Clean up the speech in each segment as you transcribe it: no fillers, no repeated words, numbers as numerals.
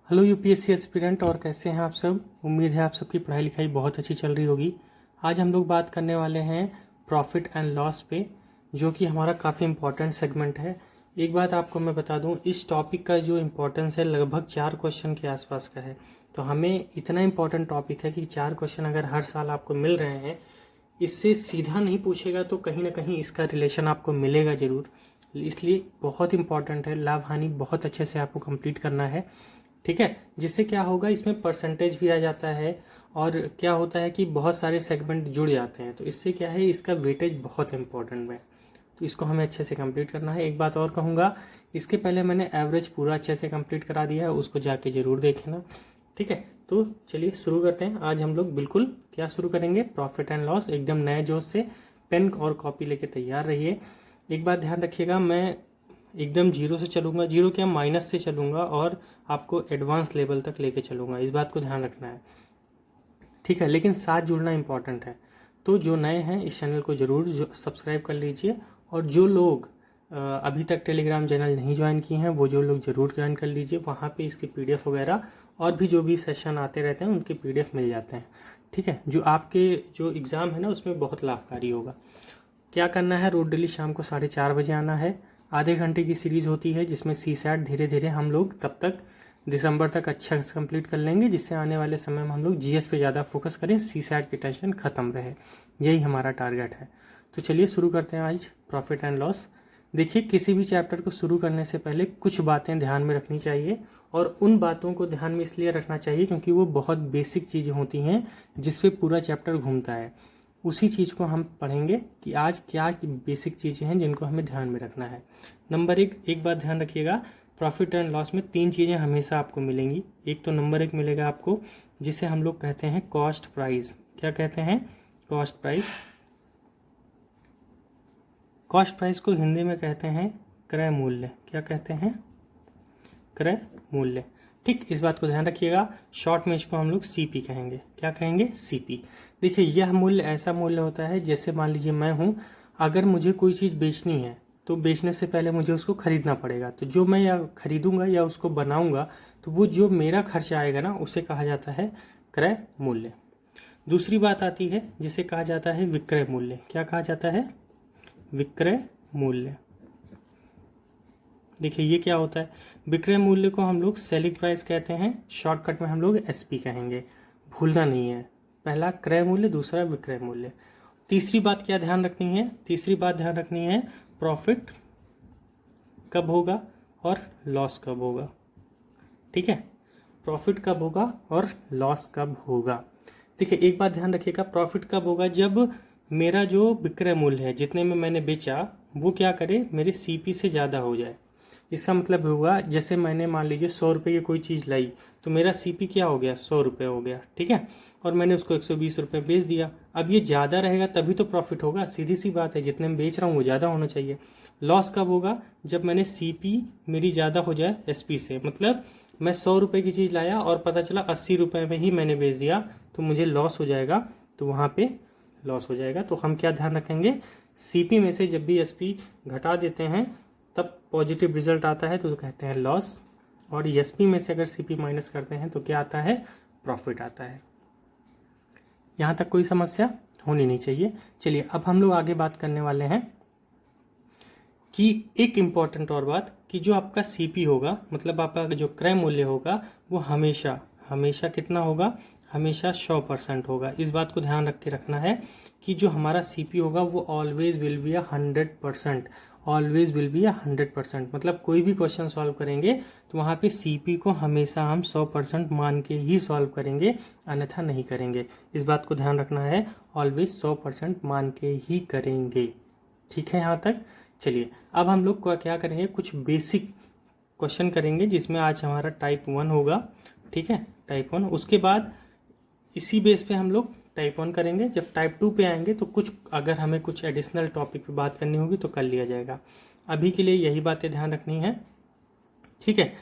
Hello UPSC aspirant, और कैसे हैं आप सब। उम्मीद है आप सबकी पढ़ाई लिखाई बहुत अच्छी चल रही होगी। आज हम लोग बात करने वाले हैं प्रॉफिट एंड लॉस पे, जो कि हमारा काफ़ी इम्पोर्टेंट सेगमेंट है। एक बात आपको मैं बता दूं, इस टॉपिक का जो इम्पोर्टेंस है लगभग 4 क्वेश्चन के आसपास का है। तो हमें इतना इम्पोर्टेंट टॉपिक है कि 4 क्वेश्चन अगर हर साल आपको मिल रहे हैं, इससे सीधा नहीं पूछेगा तो कहीं ना कहीं इसका रिलेशन आपको मिलेगा ज़रूर। इसलिए बहुत इंपॉर्टेंट है, लाभ हानि बहुत अच्छे से आपको कंप्लीट करना है, ठीक है। जिससे क्या होगा, इसमें परसेंटेज भी आ जाता है और क्या होता है कि बहुत सारे सेगमेंट जुड़ जाते हैं। तो इससे क्या है, इसका वेटेज बहुत इंपॉर्टेंट है। तो इसको हमें अच्छे से कंप्लीट करना है। एक बात और कहूँगा, इसके पहले मैंने एवरेज पूरा अच्छे से कंप्लीट करा दिया है, उसको जाके ज़रूर देखना, ठीक है। तो चलिए शुरू करते हैं। आज हम लोग बिल्कुल क्या शुरू करेंगे, प्रॉफिट एंड लॉस, एकदम नए जोश से। पेन और कॉपी लेके तैयार रहिए। एक बात ध्यान रखिएगा, मैं एकदम जीरो से चलूँगा, जीरो क्या माइनस से चलूँगा और आपको एडवांस लेवल तक लेके चलूँगा, इस बात को ध्यान रखना है, ठीक है। लेकिन साथ जुड़ना इंपॉर्टेंट है। तो जो नए हैं इस चैनल को ज़रूर सब्सक्राइब कर लीजिए, और जो लोग अभी तक टेलीग्राम चैनल नहीं ज्वाइन किए हैं वो जो लोग ज़रूर ज्वाइन कर लीजिए। वहाँ पे इसके पीडीएफ वगैरह और भी जो भी सेशन आते रहते हैं उनके पीडीएफ मिल जाते हैं, ठीक है। जो आपके जो एग्ज़ाम है ना उसमें बहुत लाभकारी होगा। क्या करना है, रोज डेली शाम को 4:30 बजे आना है। आधे घंटे की सीरीज़ होती है जिसमें CSAT धीरे धीरे हम लोग तब तक दिसंबर तक अच्छा से कंप्लीट कर लेंगे, जिससे आने वाले समय में हम लोग जीएस पे ज़्यादा फोकस करें, CSAT की टेंशन खत्म रहे। यही हमारा टारगेट है। तो चलिए शुरू करते हैं आज प्रॉफिट एंड लॉस। देखिए, किसी भी चैप्टर को शुरू करने से पहले कुछ बातें ध्यान में रखनी चाहिए, और उन बातों को ध्यान में इसलिए रखना चाहिए क्योंकि वो बहुत बेसिक चीज़ें होती हैं जिस पे पूरा चैप्टर घूमता है। उसी चीज़ को हम पढ़ेंगे कि आज क्या बेसिक चीज़ें हैं जिनको हमें ध्यान में रखना है। नंबर एक बात ध्यान रखिएगा, प्रॉफिट एंड लॉस में 3 चीज़ें हमेशा आपको मिलेंगी। एक तो नंबर 1 मिलेगा आपको, जिसे हम लोग कहते हैं कॉस्ट प्राइस। क्या कहते हैं, कॉस्ट प्राइस। कॉस्ट प्राइस को हिंदी में कहते हैं क्रय मूल्य। क्या कहते हैं, क्रय मूल्य, ठीक। इस बात को ध्यान रखिएगा। शॉर्ट में इसको हम लोग CP कहेंगे। क्या कहेंगे, CP। देखिए, यह मूल्य ऐसा मूल्य होता है, जैसे मान लीजिए मैं हूँ, अगर मुझे कोई चीज़ बेचनी है तो बेचने से पहले मुझे उसको खरीदना पड़ेगा। तो जो मैं या खरीदूंगा या उसको बनाऊंगा, तो वो जो मेरा खर्चा आएगा ना, उसे कहा जाता है क्रय मूल्य। दूसरी बात आती है जिसे कहा जाता है विक्रय मूल्य। क्या कहा जाता है, विक्रय मूल्य। देखिए ये क्या होता है, विक्रय मूल्य को हम लोग सेलिंग प्राइस कहते हैं, शॉर्टकट में हम लोग SP कहेंगे, भूलना नहीं है। पहला क्रय मूल्य, दूसरा विक्रय मूल्य। तीसरी बात क्या ध्यान रखनी है, तीसरी बात ध्यान रखनी है, प्रॉफिट कब होगा और लॉस कब होगा, ठीक है। प्रॉफिट कब होगा और लॉस कब होगा। देखिए एक बात ध्यान रखिएगा, प्रॉफिट कब होगा, जब मेरा जो विक्रय मूल्य है, जितने में मैंने बेचा, वो क्या करे, मेरे CP से ज़्यादा हो जाए। इसका मतलब होगा, जैसे मैंने मान लीजिए 100 रुपये की कोई चीज़ लाई, तो मेरा CP क्या हो गया, 100 रुपये हो गया, ठीक है। और मैंने उसको 120 रुपये बेच दिया। अब ये ज़्यादा रहेगा तभी तो प्रॉफिट होगा, सीधी सी बात है। जितने में बेच रहा हूँ वो ज़्यादा होना चाहिए। लॉस कब होगा, जब मैंने CP मेरी ज़्यादा हो जाए SP से। मतलब मैं 100 रुपये की चीज़ लाया और पता चला 80 रुपये में ही मैंने बेच दिया, तो मुझे लॉस हो जाएगा। तो वहाँ पे लॉस हो जाएगा। तो हम क्या ध्यान रखेंगे, CP में से जब भी SP घटा देते हैं तब पॉजिटिव रिजल्ट आता है, तो कहते हैं लॉस। और SP में से अगर CP माइनस करते हैं तो क्या आता है, प्रॉफिट आता है। यहाँ तक कोई समस्या होनी नहीं चाहिए। चलिए अब हम लोग आगे बात करने वाले हैं कि एक इम्पॉर्टेंट और बात, कि जो आपका CP होगा, मतलब आपका जो क्रय मूल्य होगा, वो हमेशा हमेशा कितना होगा, हमेशा 100% होगा। इस बात को ध्यान रख के रखना है कि जो हमारा CP होगा वो always will be 100%, always will be 100%। मतलब कोई भी क्वेश्चन सॉल्व करेंगे तो वहाँ पे CP को हमेशा हम 100% मान के ही सॉल्व करेंगे, अन्यथा नहीं करेंगे। इस बात को ध्यान रखना है, ऑलवेज 100% मान के ही करेंगे, ठीक है यहाँ तक। चलिए अब हम लोग क्या करेंगे, कुछ बेसिक क्वेश्चन करेंगे, जिसमें आज हमारा टाइप 1 होगा, ठीक है, टाइप 1। उसके बाद इसी बेस पे हम लोग टाइप 1 करेंगे। जब टाइप 2 पे आएंगे तो कुछ अगर हमें कुछ एडिशनल टॉपिक पे बात करनी होगी तो कर लिया जाएगा। अभी के लिए यही बातें ध्यान रखनी है, ठीक है।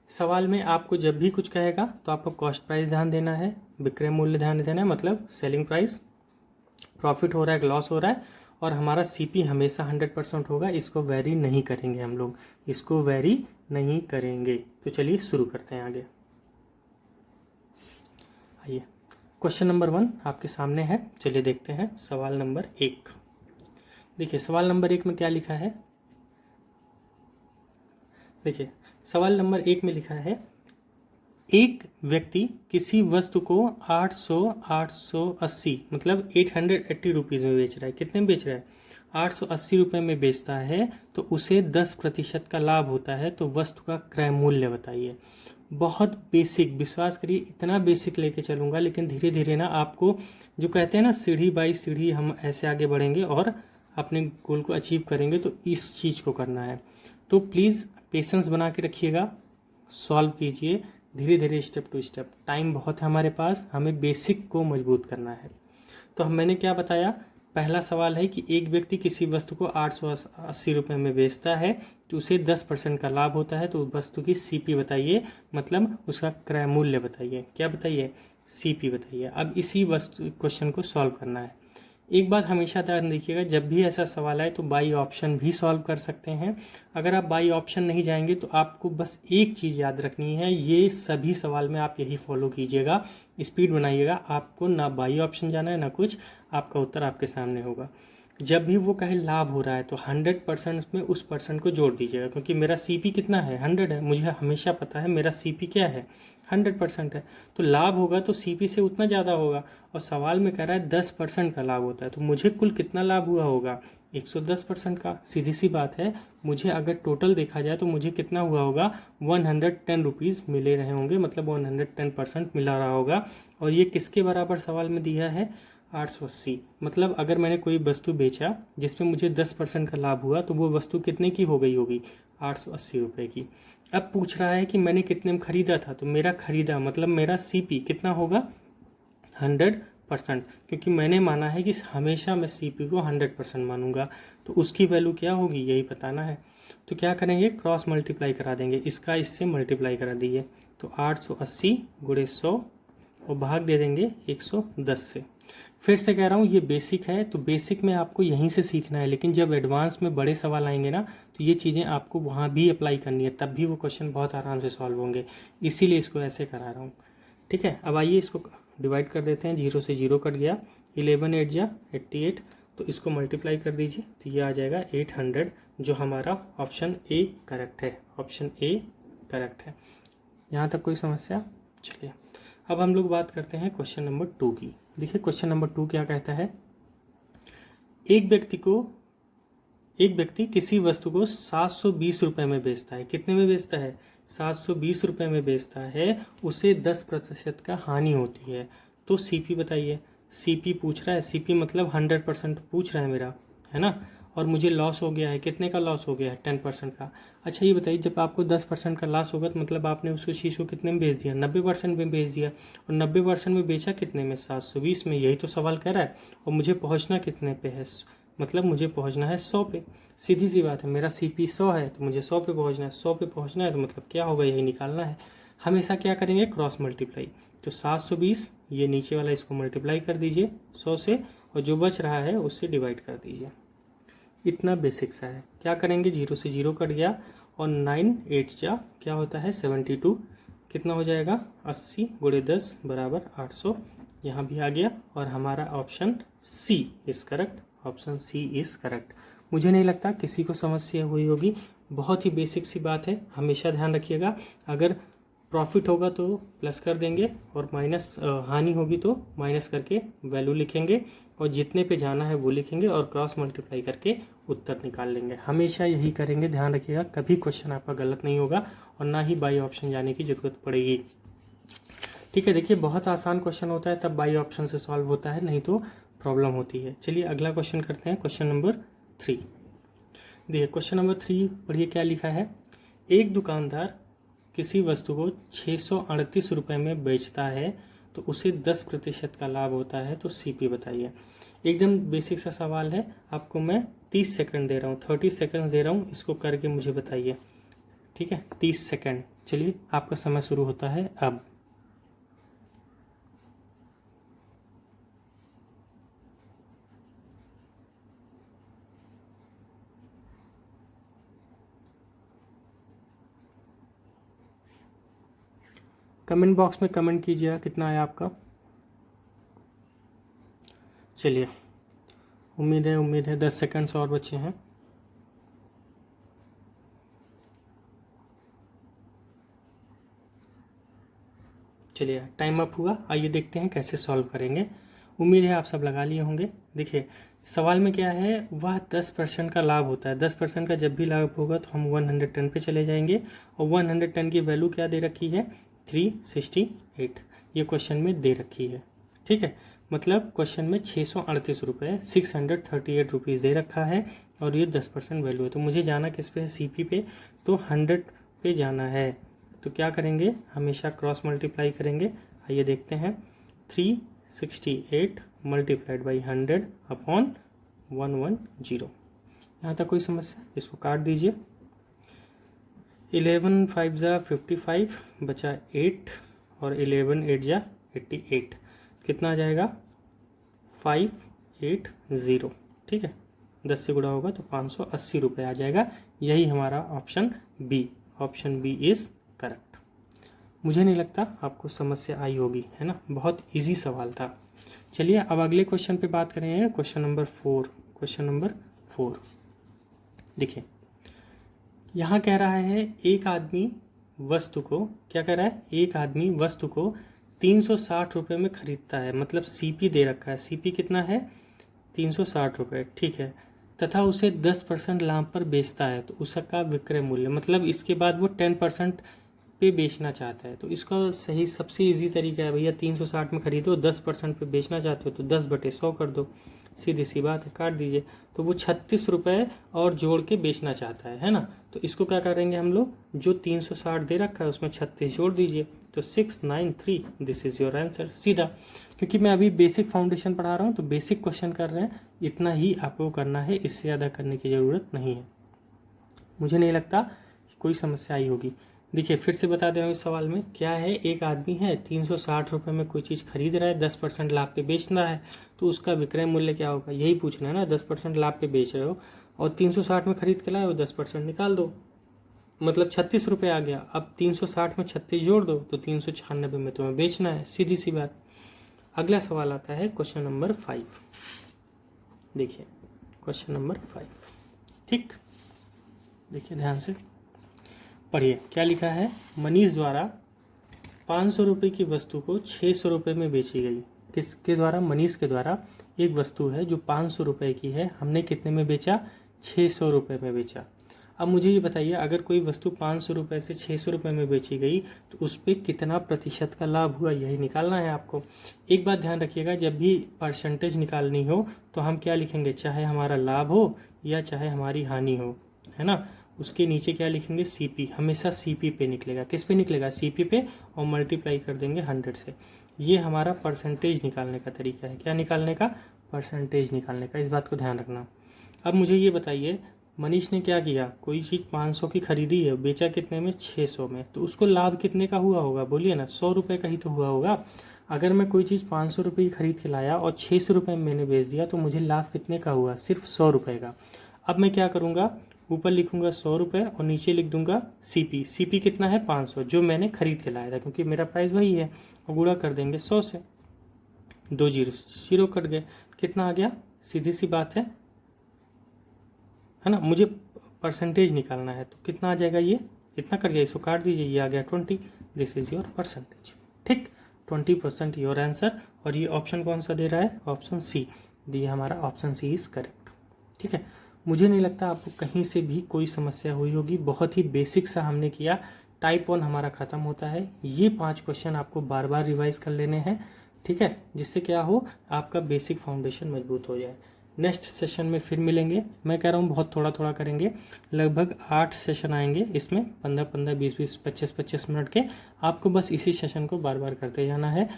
सवाल में आपको जब भी कुछ कहेगा तो आपको कॉस्ट प्राइस ध्यान देना है, विक्रय मूल्य ध्यान देना है, मतलब सेलिंग प्राइस, प्रॉफिट हो रहा है कि लॉस हो रहा है, और हमारा CP हमेशा 100% होगा। इसको वेरी नहीं करेंगे हम लोग, इसको वेरी नहीं करेंगे। तो चलिए शुरू करते हैं आगे। आइए, क्वेश्चन नंबर 1 आपके सामने है। चलिए देखते हैं सवाल नंबर 1। देखिए सवाल नंबर 1 में क्या लिखा है। देखिए सवाल नंबर 1 में लिखा है, एक व्यक्ति किसी वस्तु को 880 मतलब 880 रुपीज़ में बेच रहा है। कितने में बेच रहा है? 880 रुपये में बेचता है तो उसे 10% का लाभ होता है, तो वस्तु का क्रय मूल्य बताइए। बहुत बेसिक, विश्वास करिए इतना बेसिक लेके चलूँगा, लेकिन धीरे धीरे ना आपको जो कहते हैं ना सीढ़ी बाई सीढ़ी हम ऐसे आगे बढ़ेंगे और अपने गोल को अचीव करेंगे, तो इस चीज़ को करना है। तो प्लीज़ पेशेंस बना के रखिएगा, सॉल्व कीजिए धीरे धीरे, स्टेप टू स्टेप। टाइम बहुत है हमारे पास, हमें बेसिक को मजबूत करना है। तो मैंने क्या बताया, पहला सवाल है कि एक व्यक्ति किसी वस्तु को 880 रुपये में बेचता है तो उसे 10% का लाभ होता है, तो वस्तु की सीपी बताइए, मतलब उसका क्रय मूल्य बताइए। क्या बताइए? सीपी बताइए। अब इसी वस्तु क्वेश्चन को सॉल्व करना है। एक बात हमेशा ध्यान रखिएगा, जब भी ऐसा सवाल आए तो बाई ऑप्शन भी सॉल्व कर सकते हैं। अगर आप बाई ऑप्शन नहीं जाएंगे तो आपको बस एक चीज़ याद रखनी है, ये सभी सवाल में आप यही फॉलो कीजिएगा, स्पीड बनाइएगा। आपको ना बाई ऑप्शन जाना है ना कुछ, आपका उत्तर आपके सामने होगा। जब भी वो कहे लाभ हो रहा है तो 100% में उस परसेंट को जोड़ दीजिएगा, क्योंकि मेरा सीपी कितना है? 100 है। मुझे हमेशा पता है मेरा सीपी क्या है, 100% है। तो लाभ होगा तो सीपी से उतना ज़्यादा होगा, और सवाल में कह रहा है 10% का लाभ होता है, तो मुझे कुल कितना लाभ हुआ होगा? 110% का। सीधी सी बात है, मुझे अगर टोटल देखा जाए तो मुझे कितना हुआ होगा? 110 रुपीज़ मिले रहे होंगे, मतलब 110% मिला रहा होगा। और ये किसके बराबर सवाल में दिया है? 880। मतलब अगर मैंने कोई वस्तु बेचा जिसमें मुझे 10% का लाभ हुआ तो वो वस्तु कितने की हो गई होगी? 880 रुपये की। अब पूछ रहा है कि मैंने कितने में खरीदा था, तो मेरा खरीदा मतलब मेरा सीपी कितना होगा? 100%, क्योंकि मैंने माना है कि हमेशा मैं सीपी को 100% मानूंगा, तो उसकी वैल्यू क्या होगी यही बताना है। तो क्या करेंगे? क्रॉस मल्टीप्लाई करा देंगे, इसका इससे मल्टीप्लाई करा दीजिए। तो 880 गुणे 100 और भाग दे देंगे 110 से। फिर से कह रहा हूँ ये बेसिक है, तो बेसिक में आपको यहीं से सीखना है, लेकिन जब एडवांस में बड़े सवाल आएंगे ना तो ये चीज़ें आपको वहाँ भी अप्लाई करनी है, तब भी वो क्वेश्चन बहुत आराम से सॉल्व होंगे। इसीलिए इसको ऐसे करा रहा हूँ। ठीक है, अब आइए इसको डिवाइड कर देते हैं। 0 से 0 कट गया, 11 8 जा 88, तो इसको मल्टीप्लाई कर दीजिए तो ये आ जाएगा 800, जो हमारा ऑप्शन ए करेक्ट है। ऑप्शन ए करेक्ट है। यहाँ तक कोई समस्या? चलिए अब हम लोग बात करते हैं क्वेश्चन नंबर 2 की। देखिए क्वेश्चन नंबर 2 क्या कहता है, एक व्यक्ति किसी वस्तु को 720 रुपये में बेचता है। कितने में बेचता है? 720 रुपये में बेचता है, उसे 10% का हानि होती है, तो सीपी बताइए। सीपी पूछ रहा है, सीपी मतलब 100% पूछ रहा है मेरा, है ना। और मुझे लॉस हो गया है, कितने का लॉस हो गया है? 10% का। अच्छा ये बताइए, जब आपको 10% का लॉस होगा तो मतलब आपने उसको चीज़ को कितने में बेच दिया? 90% में बेच दिया। और 90% में बेचा कितने में? 720 में। यही तो सवाल कह रहा है। और मुझे पहुंचना कितने पे है? मतलब मुझे पहुंचना है 100 पे। सीधी सी बात है, मेरा सीपी 100 है तो मुझे 100 पे पहुंचना है। 100 पे पहुंचना है तो मतलब क्या होगा, यही निकालना है। हमेशा क्या करेंगे? Cross multiply. तो 720, ये नीचे वाला इसको मल्टीप्लाई कर दीजिए 100 से, और जो बच रहा है उससे डिवाइड कर दीजिए। इतना बेसिक सा है। क्या करेंगे? 0 से 0 कट गया, और 9 8 जा क्या होता है? 72। कितना हो जाएगा? 80 गुणे 10 बराबर 800। यहाँ भी आ गया, और हमारा option C is correct. Option C is correct. मुझे नहीं लगता किसी को समस्या हुई होगी, बहुत ही बेसिक सी बात है। हमेशा ध्यान रखिएगा, अगर प्रॉफिट होगा तो प्लस कर देंगे, और माइनस हानि होगी तो माइनस करके वैल्यू लिखेंगे, और जितने पे जाना है वो लिखेंगे, और क्रॉस मल्टीप्लाई करके उत्तर निकाल लेंगे। हमेशा यही करेंगे, ध्यान रखिएगा, कभी क्वेश्चन आपका गलत नहीं होगा, और ना ही बाई ऑप्शन जाने की जरूरत पड़ेगी। ठीक है, देखिए बहुत आसान क्वेश्चन होता है तब बाई ऑप्शन से सॉल्व होता है, नहीं तो प्रॉब्लम होती है। चलिए अगला क्वेश्चन करते हैं, क्वेश्चन नंबर 3। देखिए क्वेश्चन नंबर 3 पढ़िए क्या लिखा है। एक दुकानदार किसी वस्तु को 638 रुपये में बेचता है तो उसे 10% का लाभ होता है, तो सीपी बताइए। एकदम बेसिक सा सवाल है, आपको मैं 30 सेकंड दे रहा हूँ, 30 सेकंड दे रहा हूँ, इसको करके मुझे बताइए। ठीक है, 30 सेकंड। चलिए आपका समय शुरू होता है अब। कमेंट बॉक्स में कमेंट कीजिएगा कितना आया आपका। चलिए, उम्मीद है 10 सेकंड्स और बचे हैं। चलिए, टाइम अप हुआ। आइए देखते हैं कैसे सॉल्व करेंगे। उम्मीद है आप सब लगा लिए होंगे। देखिए, सवाल में क्या है, वह 10% का लाभ होता है। 10% का जब भी लाभ होगा तो हम 110 पे चले जाएंगे, और 110 की वैल्यू क्या दे रखी है, 368। ये क्वेश्चन में दे रखी है। ठीक है, मतलब क्वेश्चन में 638 रुपये 638 रुपीज़ दे रखा है, और ये 10% वैल्यू है। तो मुझे जाना किस पे है, CP पे, तो 100 पे जाना है। तो क्या करेंगे, हमेशा क्रॉस मल्टीप्लाई करेंगे। आइए देखते हैं, 368 मल्टीप्लाइड बाई 100 अपॉन 110। यहाँ तक कोई समस्या, इसको काट दीजिए। 11 5 जा 55, बचा 8, और 11 8 जा 88। कितना आ जाएगा, 580। ठीक है, 10 से गुणा होगा तो 580 रुपये आ जाएगा। यही हमारा ऑप्शन बी इज करेक्ट। मुझे नहीं लगता आपको समस्या आई होगी, है ना, बहुत इजी सवाल था। चलिए अब अगले क्वेश्चन पे बात करेंगे, क्वेश्चन नंबर 4। देखिए, यहाँ कह रहा है एक आदमी वस्तु को, क्या कह रहा है, एक आदमी वस्तु को 360 रुपये में खरीदता है। मतलब CP दे रखा है, CP कितना है, 360 रुपये। ठीक है, तथा उसे 10% लाभ पर बेचता है, तो उसका विक्रय मूल्य, मतलब इसके बाद वो 10% पे बेचना चाहता है। तो इसका सही सबसे इजी तरीका है, भैया 360 में खरीदो, 10% पे बेचना चाहते हो तो 10/100 कर दो, सीधी सी बात है, काट दीजिए। तो वो 36 रुपये और जोड़ के बेचना चाहता है ना। तो इसको क्या करेंगे हम लोग, जो 360 दे रखा है उसमें 36 जोड़ दीजिए, तो 693। दिस इज योर आंसर, सीधा। क्योंकि मैं अभी बेसिक फाउंडेशन पढ़ा रहा हूँ तो बेसिक क्वेश्चन कर रहे हैं, इतना ही आपको करना है, इससे ज़्यादा करने की ज़रूरत नहीं है। मुझे नहीं लगता कि कोई समस्या आई होगी। देखिए, फिर से बता दे रहा हूँ, इस सवाल में क्या है, एक आदमी है 360 रुपये में कोई चीज़ खरीद रहा है, 10% लाभ पे बेचना है, तो उसका विक्रय मूल्य क्या होगा, यही पूछना है ना। 10% लाभ पे बेच रहे हो और 360 में खरीद के लाए हो, 10% निकाल दो, मतलब 36 रुपये आ गया। अब 360 में 36 जोड़ दो तो 396 में तुम्हें बेचना है, सीधी सी बात। अगला सवाल आता है क्वेश्चन नंबर 5। देखिए, क्वेश्चन नंबर 5, ठीक, देखिए ध्यान से पढ़िए। क्या लिखा है, मनीष द्वारा 500 रुपये की वस्तु को 600 रुपये में बेची गई। किसके द्वारा, मनीष के द्वारा एक वस्तु है जो 500 रुपये की है, हमने कितने में बेचा, 600 रुपये में बेचा। अब मुझे ये बताइए, अगर कोई वस्तु 500 रुपये से 600 रुपये में बेची गई तो उस पर कितना प्रतिशत का लाभ हुआ, यही निकालना है आपको। एक बात ध्यान रखिएगा, जब भी परसेंटेज निकालनी हो तो हम क्या लिखेंगे, चाहे हमारा लाभ हो या चाहे हमारी हानि हो, है ना, उसके नीचे क्या लिखेंगे, CP। हमेशा CP पे निकलेगा। किस पे निकलेगा, CP पे, और मल्टीप्लाई कर देंगे 100 से। ये हमारा परसेंटेज निकालने का तरीका है। क्या निकालने का, परसेंटेज निकालने का, इस बात को ध्यान रखना। अब मुझे ये बताइए, मनीष ने क्या किया, कोई चीज़ 500 की खरीदी है, बेचा कितने में, 600 में, तो उसको लाभ कितने का हुआ होगा, बोलिए ना, 100 रुपये का ही तो हुआ होगा। अगर मैं कोई चीज़ 500 रुपये की खरीद के लाया और 600 रुपये में मैंने बेच दिया, तो मुझे लाभ कितने का हुआ, सिर्फ 100 रुपये का। अब मैं क्या करूँगा, ऊपर लिखूंगा 100 रुपये और नीचे लिख दूंगा CP कितना है, 500, जो मैंने खरीद के लाया था, क्योंकि मेरा प्राइस वही है, और गुणा कर देंगे 100 से, 2 जीरो कट गए, कितना आ गया, सीधी सी बात है ना। मुझे परसेंटेज निकालना है तो कितना आ जाएगा, ये इतना कट गया, इसको काट दीजिए, ये आ गया 20। दिस इज योर परसेंटेज, ठीक, 20% योर आंसर। और ये ऑप्शन कौन सा दे रहा है, ऑप्शन C, ये हमारा ऑप्शन C इज करेक्ट। ठीक है, मुझे नहीं लगता आपको कहीं से भी कोई समस्या हुई होगी। बहुत ही बेसिक सा हमने किया। टाइप 1 हमारा खत्म होता है। ये 5 क्वेश्चन आपको बार बार रिवाइज कर लेने हैं, ठीक है, जिससे क्या हो, आपका बेसिक फाउंडेशन मजबूत हो जाए। नेक्स्ट सेशन में फिर मिलेंगे। मैं कह रहा हूँ बहुत थोड़ा थोड़ा करेंगे, लगभग 8 सेशन आएंगे इसमें, 15-15, 20-20, 25-25 मिनट के। आपको बस इसी सेशन को बार बार करते जाना है।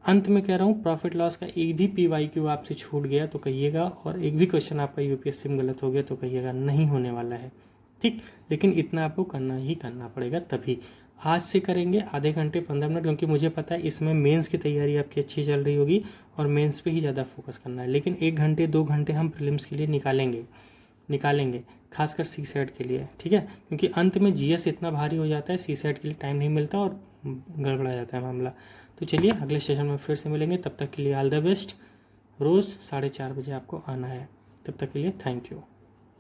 अंत में कह रहा हूँ, प्रॉफिट लॉस का एक भी PYQ आपसे छूट गया तो कहिएगा, और एक भी क्वेश्चन आपका UPSC में गलत हो गया तो कहिएगा, नहीं होने वाला है, ठीक। लेकिन इतना आपको करना ही करना पड़ेगा। तभी आज से करेंगे आधे घंटे 15 मिनट, क्योंकि मुझे पता है इसमें मेंस की तैयारी आपकी अच्छी चल रही होगी और मेंस पे ही ज़्यादा फोकस करना है। लेकिन 1 घंटे 2 घंटे हम प्रीलिम्स के लिए निकालेंगे, खासकर CSAT के लिए, ठीक है, क्योंकि अंत में GS इतना भारी हो जाता है, CSAT के लिए टाइम नहीं मिलता और गड़बड़ा जाता है मामला। तो चलिए अगले सेशन में फिर से मिलेंगे, तब तक के लिए ऑल द बेस्ट। रोज़ 4:30 बजे आपको आना है। तब तक के लिए थैंक यू।